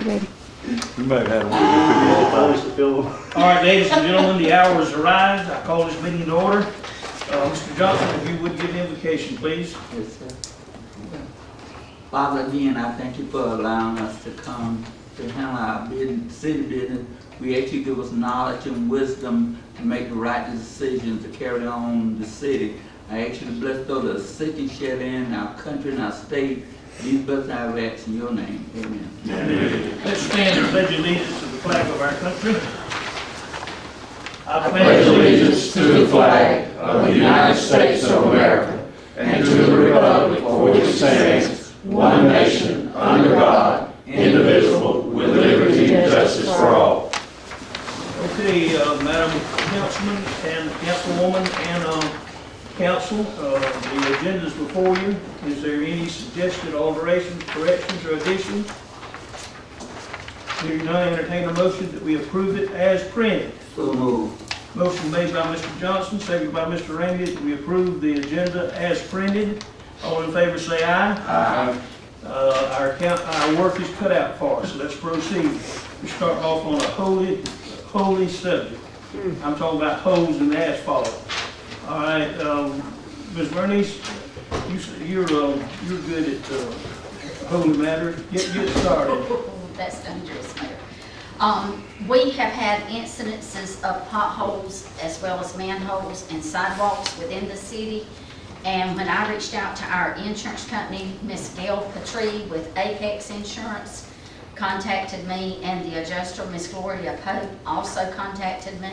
Ready. We might have one. All right, ladies and gentlemen, the hour has arrived. I call this meeting to order. Mr. Johnson, if you would give the invocation, please. Yes, sir. Father, again, I thank you for allowing us to come to handle our business, city business. We ask you to give us knowledge and wisdom to make the right decisions to carry on the city. I ask you to bless those that are sick and shed in our country and our state. These blessings I have asked in your name. Amen. Let's stand and pledge allegiance to the flag of our country. I pledge allegiance to the flag of the United States of America and to the republic for which it stands, one nation, under God, indivisible, with liberty and justice for all. Okay, Madam Councilman and Councilwoman and Council, the agenda is before you. Is there any suggested alterations, corrections, or additions? Hearing none, entertain a motion that we approve it as printed. So move. Motion made by Mr. Johnson, seconded by Mr. Ramey, that we approve the agenda as printed. All in favor say aye. Aye. Our work is cut out for us, so let's proceed. We start off on a holy subject. I'm talking about holes in the asphalt. All right, Ms. Bernice, you're good at holy matters. Get started. That's dangerous, Mayor. We have had incidences of potholes as well as manholes and sidewalks within the city. And when I reached out to our insurance company, Ms. Gail Patry with Apex Insurance contacted me, and the adjuster, Ms. Gloria Pope, also contacted me.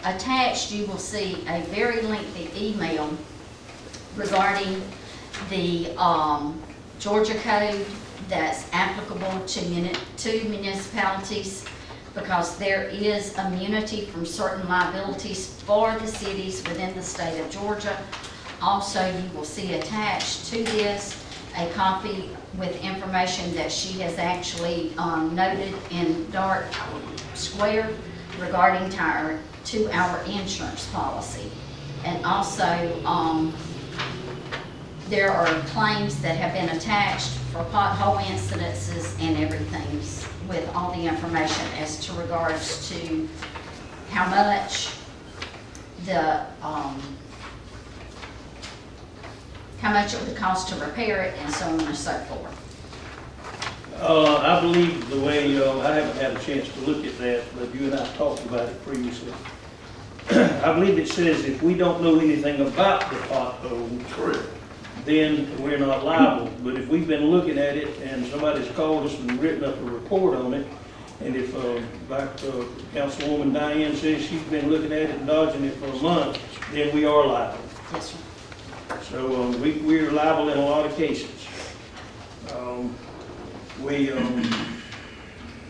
Attached, you will see a very lengthy email regarding the Georgia code that's applicable to municipalities, because there is immunity from certain liabilities for the cities within the state of Georgia. Also, you will see attached to this a copy with information that she has actually noted in dark square regarding to our insurance policy. And also, there are claims that have been attached for pothole incidences and everything with all the information as to regards to how much how much it would cost to repair it, and so on and so forth. I believe the way, I haven't had a chance to look at that, but you and I talked about it previously. I believe it says if we don't know anything about the pothole, then we're not liable. But if we've been looking at it and somebody's called us and written up a report on it, and if, like Councilwoman Diane says she's been looking at it and dodging it for a month, then we are liable. Yes, sir. So we're liable in a lot of cases.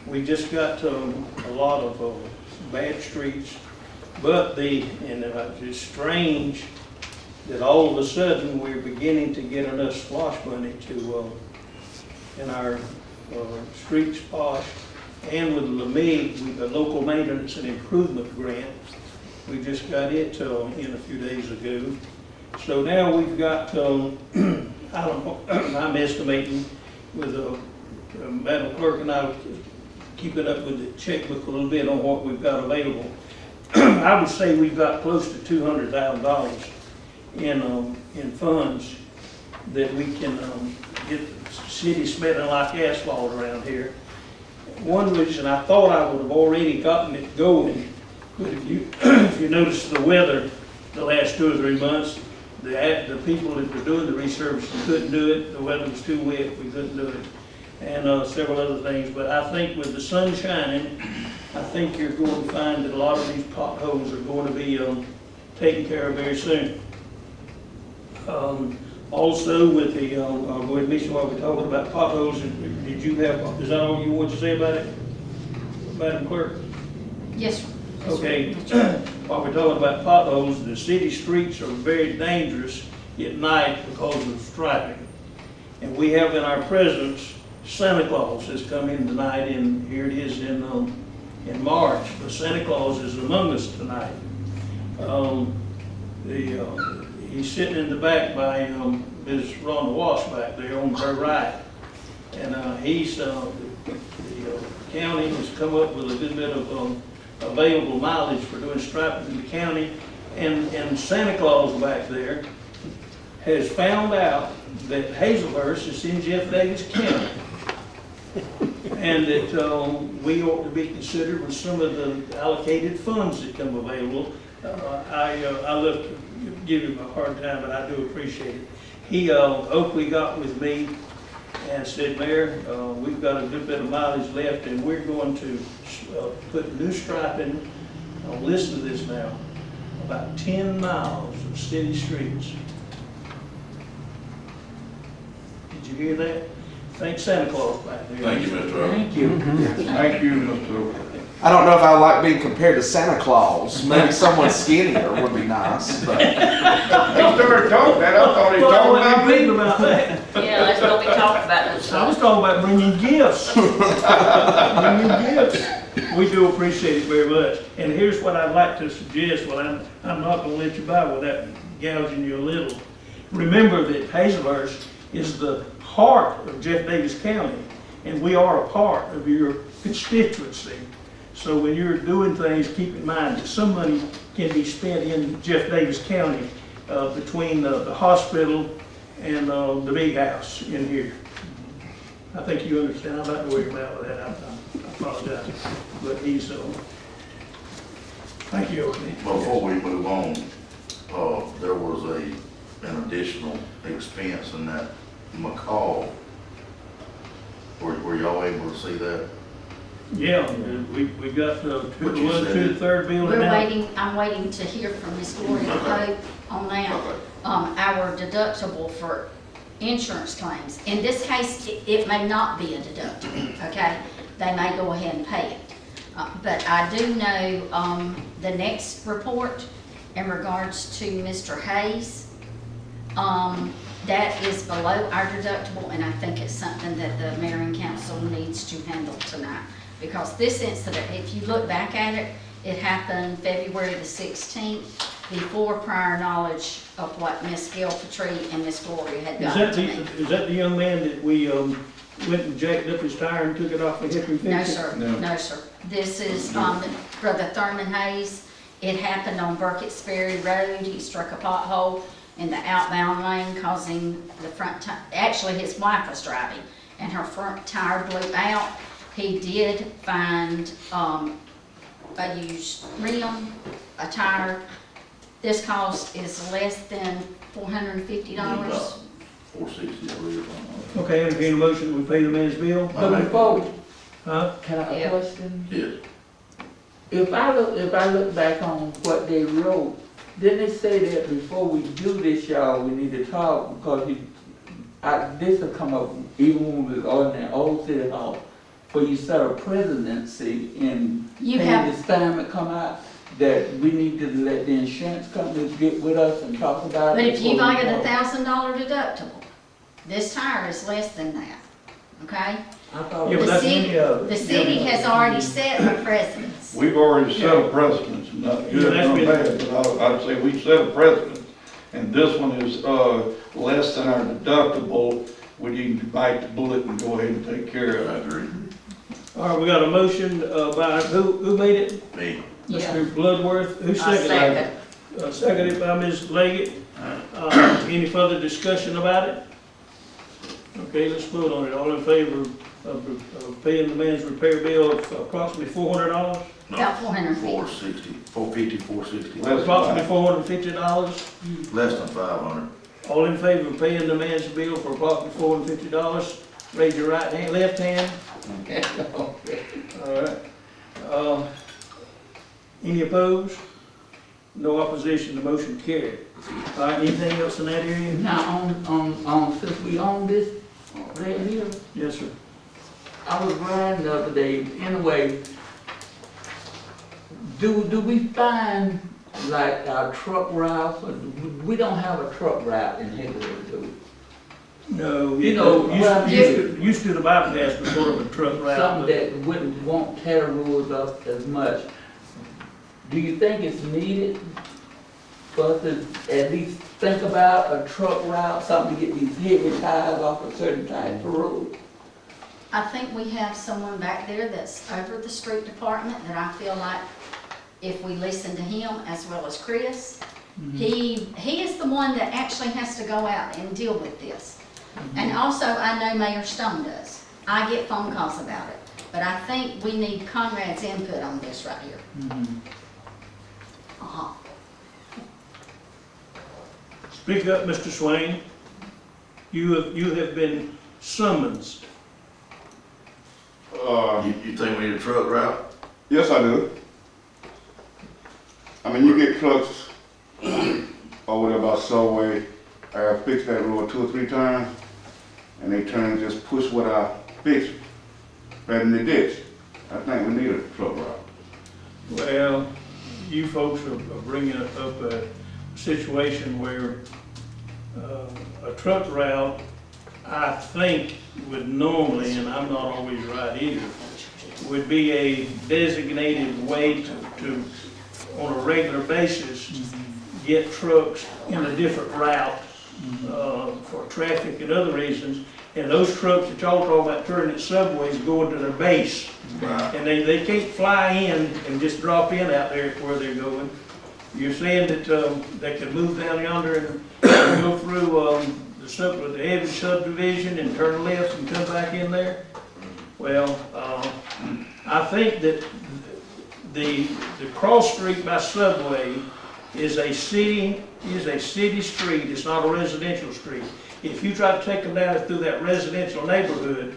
We just got a lot of bad streets, but it's strange that all of a sudden we're beginning to get enough SPLOST money to in our streets SPLOST, and with LMIG, the local maintenance and improvement grant. We just got it in a few days ago. So now we've got, I don't know, I'm estimating with Madam Clerk and I keeping up with the checkbook a little bit on what we've got available. I would say we've got close to $200,000 in funds that we can get the city smelling like asphalt around here. One reason I thought I would have already gotten it going, but if you notice the weather the last 2 or 3 months, the people that were doing the resurfacing couldn't do it. The weather was too wet, we couldn't do it, and several other things. But I think with the sun shining, I think you're going to find that a lot of these potholes are going to be taken care of very soon. Also with the, I'll go ahead and mention while we're talking about potholes, is that all you want to say about it, Madam Clerk? Yes, sir. Okay, while we're talking about potholes, the city streets are very dangerous at night because of striping. And we have in our presence, Santa Claus has come in tonight, and here it is in March, but Santa Claus is among us tonight. He's sitting in the back by Ms. Rhonda Walsh back there on her right. And he's The county has come up with a good bit of available mileage for doing striping in the county. And Santa Claus back there has found out that Hazelhurst is in Jeff Davis County. And that we ought to be considered with some of the allocated funds that come available. I love to give him a hard time, but I do appreciate it. He, Oakley got with me and said, Mayor, we've got a good bit of mileage left and we're going to put new striping, listen to this now, about 10 miles of city streets. Did you hear that? Thank Santa Claus back there. Thank you, Mr. Oakley. Thank you. Thank you, Mr. Oakley. I don't know if I like being compared to Santa Claus. Maybe someone skinnier would be nice, but He started talking that, I thought he was Well, I talking wasn't about me. thinking about that. Yeah, that's what we talked about. I was talking about bringing gifts. Bringing gifts. We do appreciate it very much. And here's what I'd like to suggest, well, I'm not gonna let you by without gouging you a little. Remember that Hazelhurst is the heart of Jeff Davis County, and we are a part of your constituency. So when you're doing things, keep in mind that some money can be spent in Jeff Davis County between the hospital and the big house in here. I think you understand. I'm not worried about that. I apologize. But he's, thank you, Oakley. Before we move on, there was an additional expense in that McCall. Were y'all able to see that? Yeah, we got the What you one, said. two, third building We're now. waiting, I'm waiting to hear from Ms. Gloria Pope on that. Okay. Our deductible for insurance claims. In this case, it may not be a deductible, okay? They may go ahead and pay it. But I do know the next report in regards to Mr. Hayes, that is below our deductible, and I think it's something that the mayor and council needs to handle tonight. Because this incident, if you look back at it, it happened February the 16th, before prior knowledge of what Miss Gail Petrie and Miss Gloria had gotten to me. Is that the young man that we went and jacked up his tire and took it off the hip and No, fixed it? sir, No. no, sir. This is Brother Thurman Hayes. It happened on Burkett Sperry Road. He struck a pothole in the outbound lane, causing the front tire, actually his wife was driving, and her front tire blew out. He did find a used rim, a tire. This cost is less than $450. 460, I believe. Okay, entertain a motion, we pay the man's bill? But before, Huh? can I Yeah. question? Yes. If I look back on what they wrote, didn't it say that before we do this, y'all, we need to talk, because this will come up even when we was on the old city hall, where you set a presidency and You paying have, this time it come out, that we need to let the insurance companies get with us and talk about but it. if you before we buy a go. $1,000 deductible, this tire is less than that, okay? I thought. Yeah, but The that's city, many of it. the city has already set a precedence. We've already set a precedence, not Yeah, good that's nor been- bad, but I'd say we set a precedence. And this one is, less than our deductible, we need to bite the bullet and go ahead and take care of I it. agree. All right, we got a motion by, who made it? Me. Yeah. Mr. Bloodworth, who I seconded it? second. Seconded by Ms. Leggett. Any further discussion about it? Okay, let's vote on it. All in favor of paying the man's repair bill of approximately $400? About 450. 460, 450, 460. Less- Approximately $450? Less than 500. All in favor of paying the man's bill for approximately $450? Raise your right hand, left hand. Okay. All right. Any opposed? No opposition, the motion carried. All right, anything else in that area? Now, since we own this right here, Yes, sir. I was riding the other day, anyway, do we find like our truck routes, or we don't have a truck route in Hazelwood, do we? No, You know, used to the bypass was sort of a truck route. Something but- that won't tear roads up as much. Do you think it's needed for us to at least think about a truck route, something to get these heavy tires off a certain type of road? I think we have someone back there that's over the street department that I feel like if we listen to him as well as Chris, he is the one that actually has to go out and deal with this. And also, I know Mayor Stone does. I get phone calls about it. But I think we need Conrad's input on this right here. Uh-huh. Speak up, Mr. Swain. You have been summoned. You think we need a truck route? Yes, I do. I mean, you get trucks over there by Subway. I have fixed that road 2 or 3 times, and they turn and just push what I fixed right in the ditch. I think we need a truck route. Well, you folks are bringing up a situation where a truck route, I think, would normally, and I'm not always right either, would be a designated way to on a regular basis, get trucks in a different route for traffic and other reasons. And those trucks that y'all talk about turning at Subways going to their base. Right. And they can't fly in and just drop in out there where they're going. You're saying that they could move down yonder and go through the Evans subdivision and turn left and come back in there? Well, I think that the cross street by Subway is a city street. It's not a residential street. If you try to take them down through that residential neighborhood,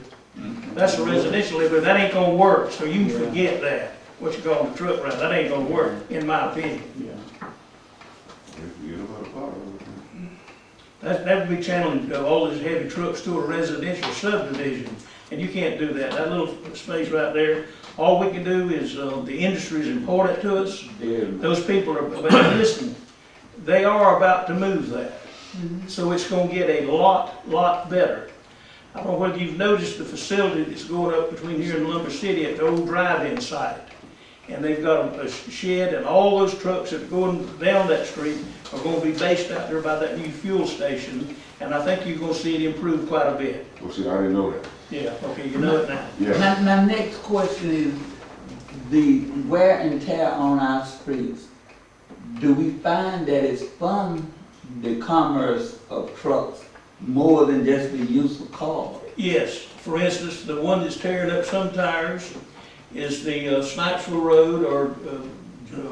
that's a residential neighborhood, that ain't gonna work, so you can forget that. What you call the truck route, that ain't gonna work, in my opinion. That would be channeling all these heavy trucks to a residential subdivision, and you can't do that. That little space right there, all we can do is, the industry is important to us. Those people are, but listen, they are about to move that. So it's gonna get a lot better. I don't know whether you've noticed the facility that's going up between here and Lumber City at the old drive-in site. And they've got a shed, and all those trucks that are going down that street are gonna be based out there by that new fuel station. And I think you're gonna see it improve quite a bit. Well, see, I didn't know that. Yeah, okay, you know it now. Yeah. My next question is, the wear and tear on our streets, do we find that it's from the commerce of trucks more than just the use of cars? Yes, for instance, the one that's tearing up some tires is the Snipesville Road or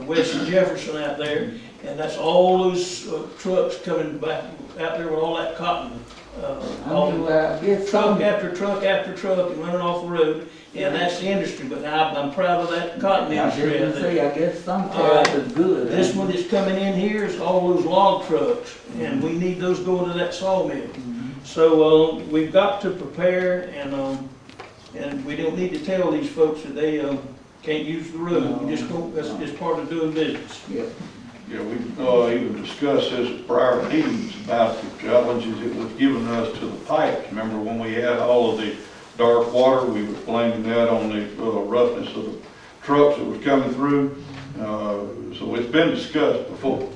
West Jefferson out there, and that's all those trucks coming back out there with all that cotton. I guess Truck some, after truck after truck and running off the road, and that's the industry, but I'm proud of that cotton I industry. didn't say, I guess some tires is good. This one that's coming in here is all those log trucks, and we need those going to that sawmill. So, we've got to prepare, and we don't need to tell these folks that they, can't use the road. We just go, that's just part of doing business. Yeah. Yeah, we even discussed this at prior meetings about the challenges it was giving us to the pipes. Remember when we had all of the dark water, we were blaming that on the roughness of the trucks that was coming through. So it's been discussed before.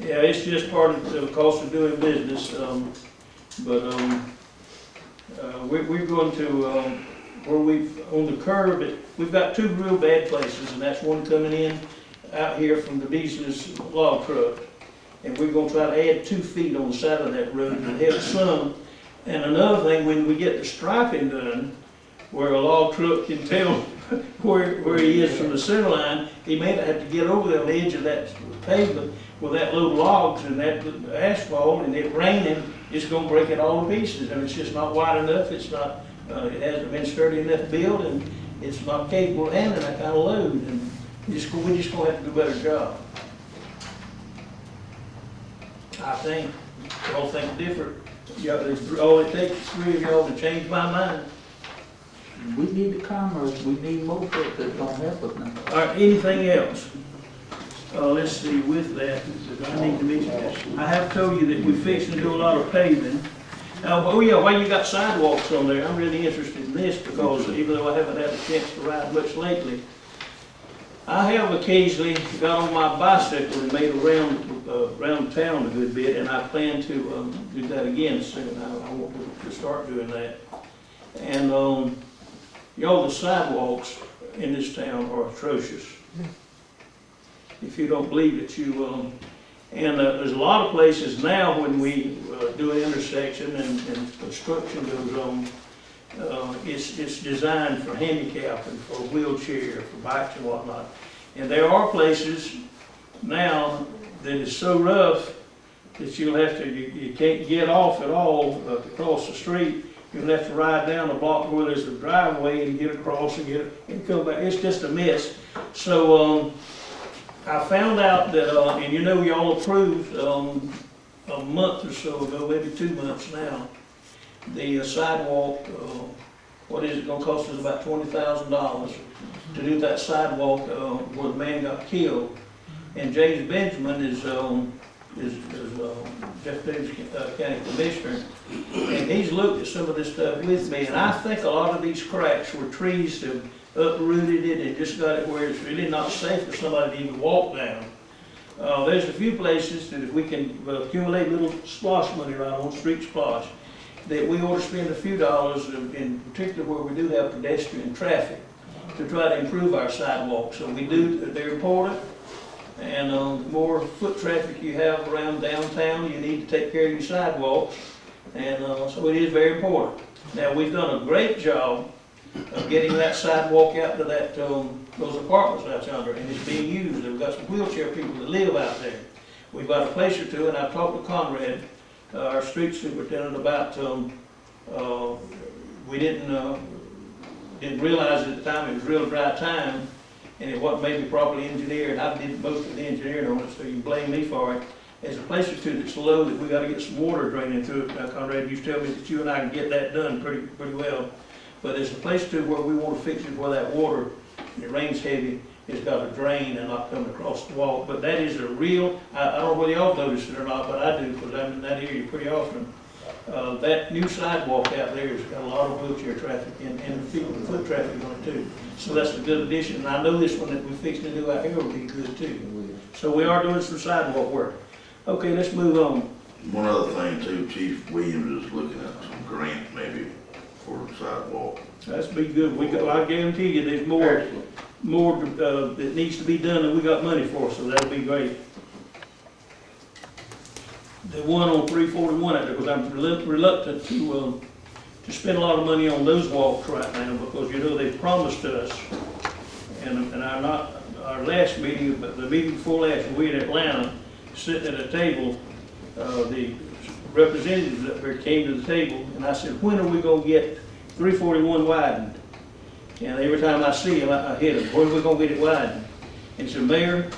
Yeah, it's just part of the cost of doing business, we're going to, where on the curve, we've got 2 real bad places, and that's one coming in out here from the Beasley's log truck. And we're gonna try to add 2 feet on the side of that road to help some. And another thing, when we get the striping done, where a log truck can tell where he is from the center line, he may have to get over the edge of that pavement with that load of logs and that asphalt, and it raining, it's gonna break it all to pieces. And it's just not wide enough, it's not, it hasn't been sturdy enough built, and it's not capable of handling that kind of load. And we just gonna have to do a better job. I think, y'all think different. All it takes is 3 of y'all to change my mind. We need the commerce, we need more folks that's gonna help us now. All right, anything else? Let's see, with that, I need to mention this. I have told you that we're fixing to do a lot of paving. Oh yeah, while you got sidewalks on there, I'm really interested in this because even though I haven't had a chance to ride much lately, I have occasionally got on my bicycle and made around town a good bit, and I plan to do that again soon. I want to start doing that. And, y'all, the sidewalks in this town are atrocious. If you don't believe it, you will. And there's a lot of places now when we do an intersection and construction goes on, it's designed for handicap and for wheelchair, for bikes and whatnot. And there are places now that is so rough that you'll have to, you can't get off at all to cross the street. You'll have to ride down the block where there's a driveway and get across and come back. It's just a mess. So, I found out that, and you know y'all approved, a month or so ago, maybe 2 months now, the sidewalk, what is it gonna cost us, about $20,000 to do that sidewalk, where the man got killed. And James Benjamin is Jeff Davis County Commissioner, and he's looked at some of this stuff with me, and I think a lot of these cracks were trees that uprooted it and just got it where it's really not safe for somebody to even walk down. There's a few places that if we can accumulate little splosh money right on, street splosh, that we ought to spend a few dollars, in particular where we do have pedestrian traffic, to try to improve our sidewalks. So we do, they're important, and the more foot traffic you have around downtown, you need to take care of your sidewalks, and so it is very important. Now, we've done a great job of getting that sidewalk out to that, those apartments out yonder, and it's being used. We've got some wheelchair people that live out there. We've got a place or two, and I've talked to Conrad, our street superintendent, about, we didn't realize at the time it was real dry time, and it wasn't maybe properly engineered. I did most of the engineering on it, so you can blame me for it. There's a place or two that's low that we gotta get some water draining through it. Now, Conrad, you tell me that you and I can get that done pretty well. But there's a place too where we want to fix it where that water, when it rains heavy, it's got a drain and not coming across the wall. But that is a real, I don't know whether y'all notice it or not, but I do, because I'm in that area pretty often. That new sidewalk out there has got a lot of wheelchair traffic and foot traffic on it too. So that's a good addition. And I know this one that we fixed to do out here will be good too. So we are doing some sidewalk work. Okay, let's move on. One other thing too, Chief Williams is looking at some grant maybe for sidewalk. That's be good. I guarantee you there's more that needs to be done than we got money for, so that'll be great. The one on 341 out there, because I'm reluctant to spend a lot of money on those walks right now, because you know they promised us, and our last meeting, but the meeting before last, we in Atlanta, sitting at a table, the representatives up there came to the table, and I said, when are we gonna get 341 widened? And every time I see him, I hit him, when are we gonna get it widened? And he said, Mayor,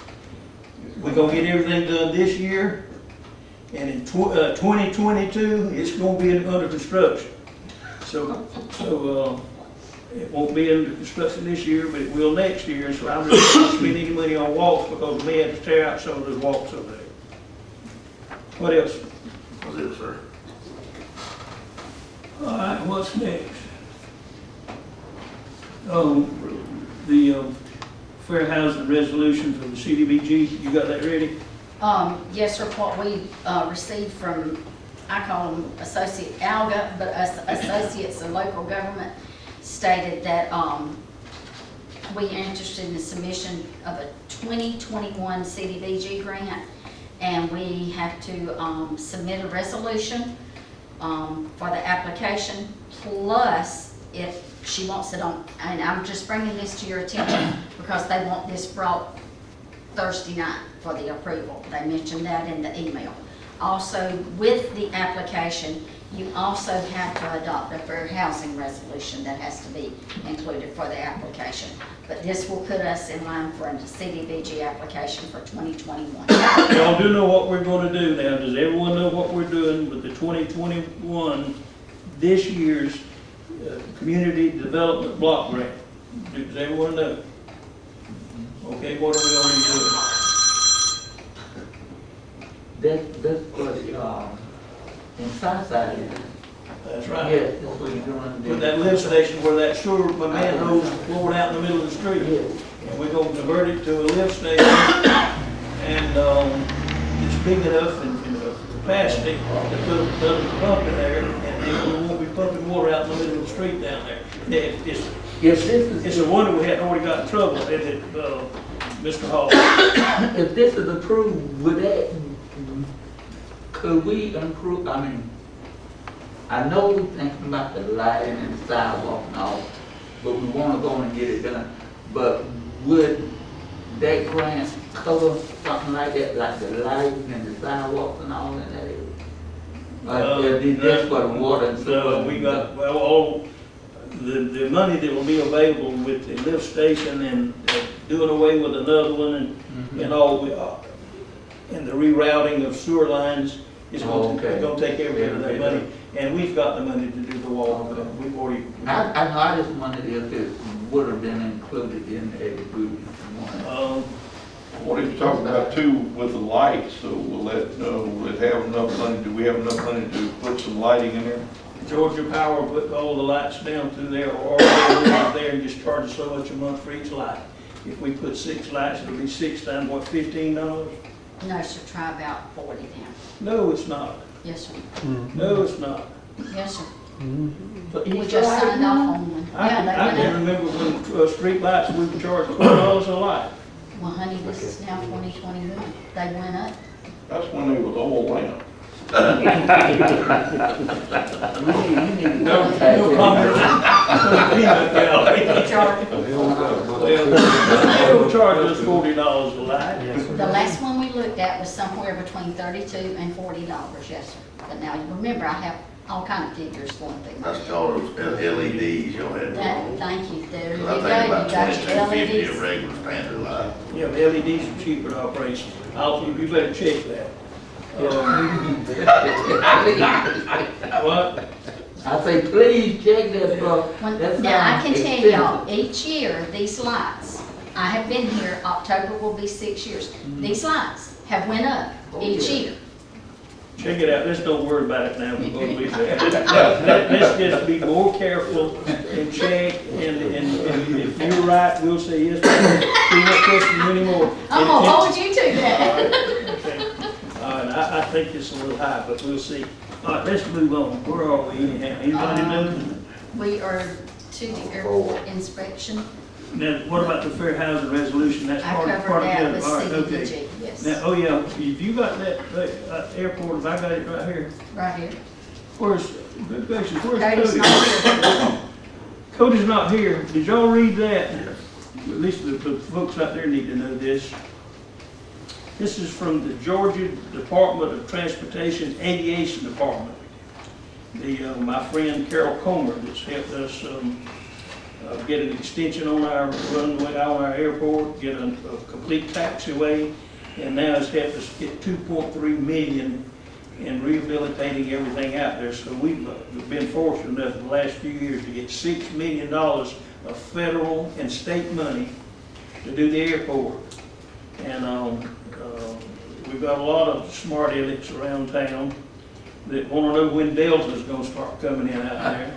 we're gonna get everything done this year, and in 2022, it's gonna be under construction. So it won't be under construction this year, but it will next year, so I'm just not spending any money on walks, because we had to tear out some of those walks over there. What else? That's it, sir. All right, what's next? The fair housing resolution for the CDBG, you got that ready? Yes, sir, what we received from, I call them Associate ALGA, but Associates of Local Government, stated that we are interested in the submission of a 2021 CDBG grant, and we have to submit a resolution for the application, plus if she wants it on, and I'm just bringing this to your attention because they want this brought Thursday night for the approval. They mentioned that in the email. Also, with the application, you also have to adopt a fair housing resolution that has to be included for the application. But this will put us in line for a CDBG application for 2021. Y'all do know what we're gonna do now. Does everyone know what we're doing with the 2021, this year's Community Development Block Grant? Does everyone know? Okay, what are we gonna do? That's what, in Southside. That's right. Yes, that's what you're doing. With that lift station where that sewer manhole is floored out in the middle of the street. And we're gonna convert it to a lift station, and it's big enough and capacity to put a pump in there, and and we won't be pumping water out in the middle of the street down there. It's, If this is, it's a wonder we hadn't already got in trouble, isn't it, Mr. Hall? if this is approved, would that, could we improve, I mean, I know we're thinking about the lighting and the sidewalk and all, but we wanna go and get it done. But would that grant cover something like that, like the lighting and the sidewalks and all in that area? Or is this for the water and So sewer? we got, well, all, the money that will be available with the lift station and doing away with another one and all, and the rerouting of sewer lines is gonna take every bit of that money. And we've got the money to do the wall, but we've already. I know, I just wondered if it would have been included in the agreement. What are you talking about too with the lights? So will it have enough money, do we have enough money to put some lighting in there? Georgia Power put all the lights down through there, or out there, and just charge us so much a month for each light. If we put 6 lights, it'll be 6 times, what, $15? No, sir, try about 40 now. No, it's not. Yes, sir. No, it's not. Yes, sir. So We each just light signed now? off on one. I Yeah, they went can up. remember when street lights, we were charged $4 a light. Well, honey, this is now 2021. They went up. That's when they was oil lamp. You need to No contact comment. them. Peanut gallery. Charge. Well, they will charge us $40 a light. The last one we looked at was somewhere between $32 and $40, yes, sir. But now, you remember, I have all kind of figures going through. That's called those LEDs, you'll have. That, thank you. There you I go. think You about got your 2250 a LEDs. regular standard light. Yeah, the LEDs are cheaper to operate. You better check that. What? I say, please check that, bro. Now, I can tell y'all, each year, these lights, I have been here, October will be 6 years. These lights have went up each year. Check it out, let's don't worry about it now, we're gonna be there. Let's just be more careful and check, and if you're right, we'll say yes, we won't question you anymore. I'm gonna hold you to that. Okay. All right, I think it's a little high, but we'll see. All right, let's move on, where are we anyhow? Anybody know? We are to the airport inspection. Now, what about the fair housing resolution, that's I part of covered that the with other, all right, okay. CDBG, yes, Now, oh yeah, if you got that airport, if I got it right here, right here. where's, good question, where's Cody's Cody? not here. Cody's not here. Did y'all read that? At least the folks out there need to know this. This is from the Georgia Department of Transportation Aviation Department. My friend Carol Comer that's helped us get an extension on our runway, on our airport, get a complete taxiway, and now has helped us get $2.3 million in rehabilitating everything out there. So we've been fortunate enough in the last few years to get $6 million of federal and state money to do the airport. And we've got a lot of smart alecks around town that want to know when Delta's going to start coming in out there.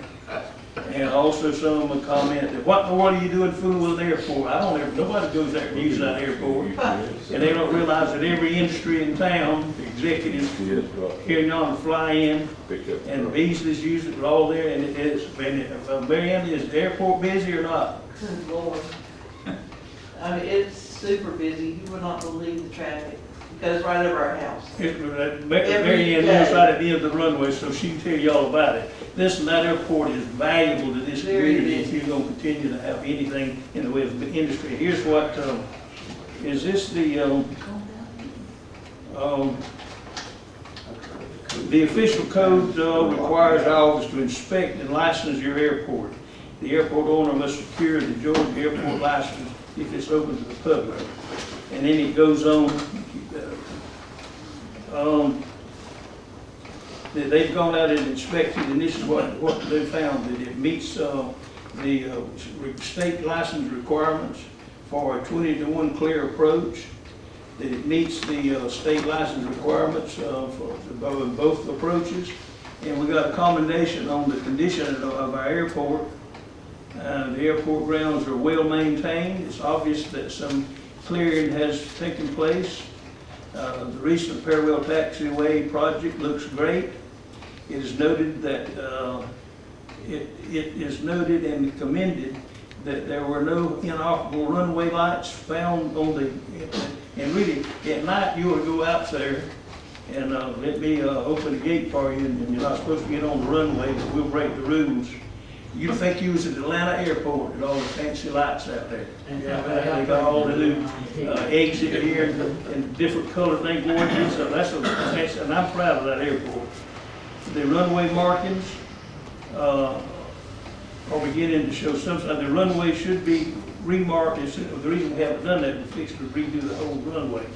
And also some of them comment that, what in the world are you doing fooling with an airport? Nobody goes there and uses that airport. And they don't realize that every industry in town, the executives here and yonder fly in, and Beasley's use it all there, and it is, Mary Ann, is the airport busy or not? Good Lord. I mean, it's super busy. You would not believe the traffic. It goes right over our house. Mary Ann lives right at the end of the runway, so she can tell you all about it. That airport is valuable to this community if you're gonna continue to have anything in the way of industry. Here's what, is this the official code requires officers to inspect and license your airport. The airport owner must secure the Georgia airport license if it's open to the public. And then it goes on, they've gone out and inspected, and this is what they found, that it meets the state license requirements for a 20-to-1 clear approach, that it meets the state license requirements for both approaches, and we got a commendation on the condition of our airport. The airport grounds are well maintained. It's obvious that some clearing has taken place. The recent Farewell Taxiway project looks great. It is noted that, it is noted and commended that there were no inoperable runway lights found on the, and really, at night, you would go out there and let me open the gate for you, and you're not supposed to get on the runway, but we'll break the rules. You'd think you was at Atlanta Airport with all the fancy lights out there. Yeah, they got all the new exit here and different colored things going in, so that's a fancy, and I'm proud of that airport. The runway markings are beginning to show some sign. The runway should be remarked. The reason we haven't done that is fixed to redo the whole runway.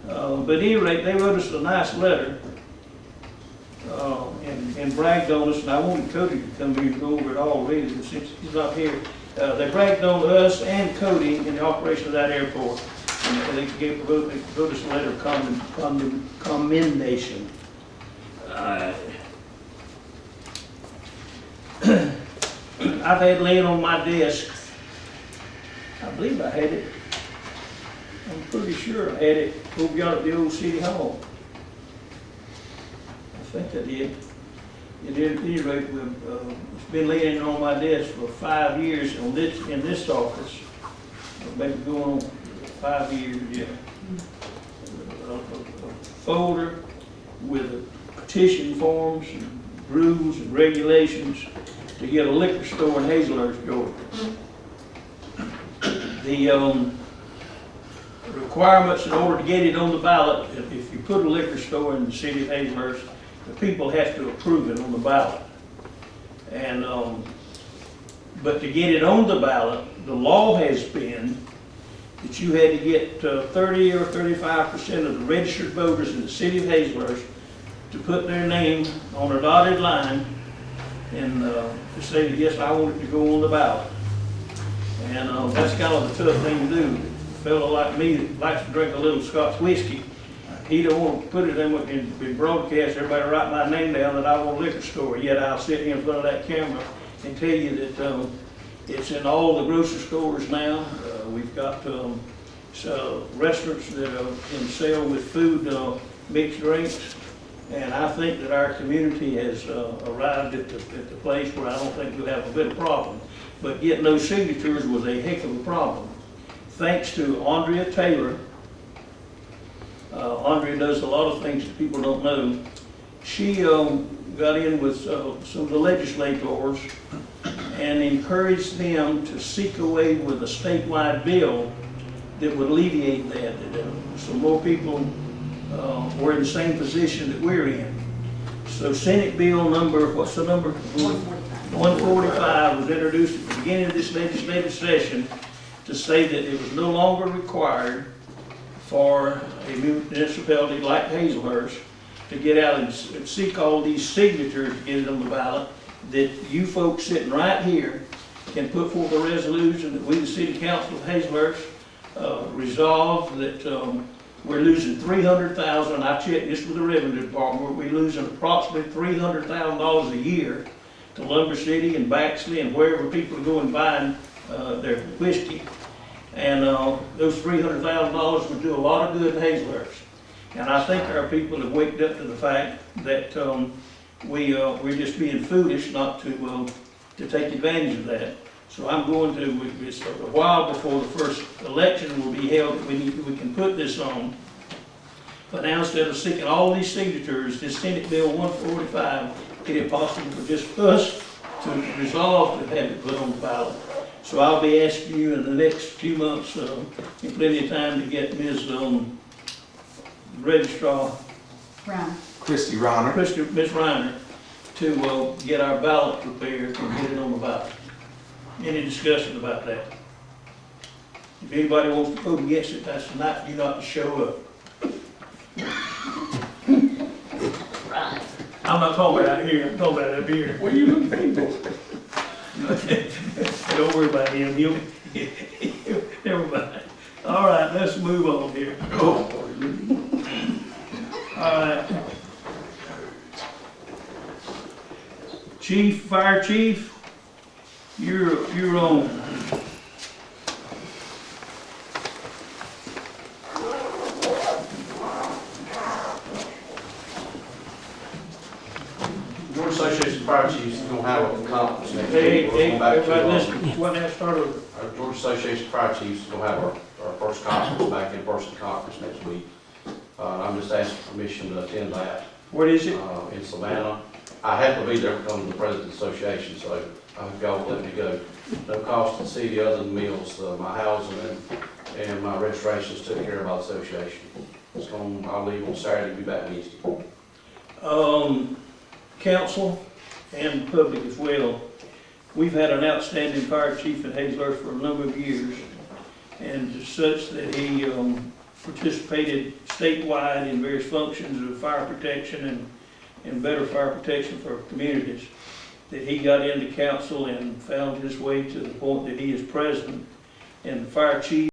But at any rate, they wrote us a nice letter and bragged on us, and I wanted Cody to come here and go over it all really, but since he's not here, they bragged on us and Cody in the operation of that airport. And they wrote us a letter of commendation. I've had laying on my desk, I believe I had it, I'm pretty sure I had it over yonder at the old city hall. I think I did. At any rate, it's been laying on my desk for 5 years in this office. Maybe going on 5 years, yeah. A folder with petition forms, and rules and regulations to get a liquor store in Hazelhurst, Georgia. The requirements in order to get it on the ballot, if you put a liquor store in the city of Hazelhurst, the people have to approve it on the ballot. And, but to get it on the ballot, the law has been that you had to get 30 or 35% of the registered voters in the city of Hazelhurst to put their name on a dotted line and to say that, yes, I want it to go on the ballot. And that's kind of a tough thing to do. A fellow like me that likes to drink a little Scotch whiskey, he don't want to put it in broadcast, everybody write my name down that I want a liquor store. Yet I'll sit here in front of that camera and tell you that it's in all the grocery stores now. We've got restaurants that can sell with food, mixed drinks. And I think that our community has arrived at the place where I don't think we'll have a bit of problem. But getting those signatures was a heck of a problem. Thanks to Andrea Taylor. Andrea does a lot of things that people don't know. She got in with some of the legislators and encouraged them to seek a way with a statewide bill that would alleviate that. So more people were in the same position that we're in. So Senate Bill number, what's the number? 145 was introduced at the beginning of this legislative session to say that it was no longer required for a municipality like Hazelhurst to get out and seek all these signatures to get it on the ballot, that you folks sitting right here can put forth a resolution that we, the City Council of Hazelhurst, resolve that we're losing $300,000. I checked this with the Revenue Department. We're losing approximately $300,000 a year to Lumber City and Baxley and wherever people are going buying their whiskey. And those $300,000 would do a lot of good in Hazelhurst. And I think our people have waked up to the fact that we're just being foolish not to take advantage of that. So I'm going to, it's a while before the first election will be held that we can put this on. But now instead of seeking all these signatures, this Senate Bill 145, it is possible for just us to resolve to have it put on the ballot. So I'll be asking you in the next few months, in plenty of time, to get Ms. Registrar Christy Reiner. Ms. Reiner, to get our ballot prepared and get it on the ballot. Any discussion about that? If anybody wants to vote against it, that's the night you not to show up. Right. I'm not talking about out here, I'm talking about up here. Where you looking for? Don't worry about him, never mind. All right, let's move on here. All right. Chief, Fire Chief, you're on. gonna have a conference next Hey, week. We're hey, going back everybody to, listen, what now, start over. our Georgia Association of Fire Chiefs is gonna have our first conference, back in-person conference next week. I'm just asking permission to attend that, What is it? in Savannah. I happen to be there because I'm the president of the association, so I hope y'all will let me go. No cost to the city other than meals, my housing and my registrations took care of by the association. I'll leave on Saturday, be back Wednesday. Council and public as well, we've had an outstanding fire chief in Hazlehurst for a number of years, and such that he participated statewide in various functions of fire protection and better fire protection for communities, that he got into council and found his way to the point that he is president, and the fire chief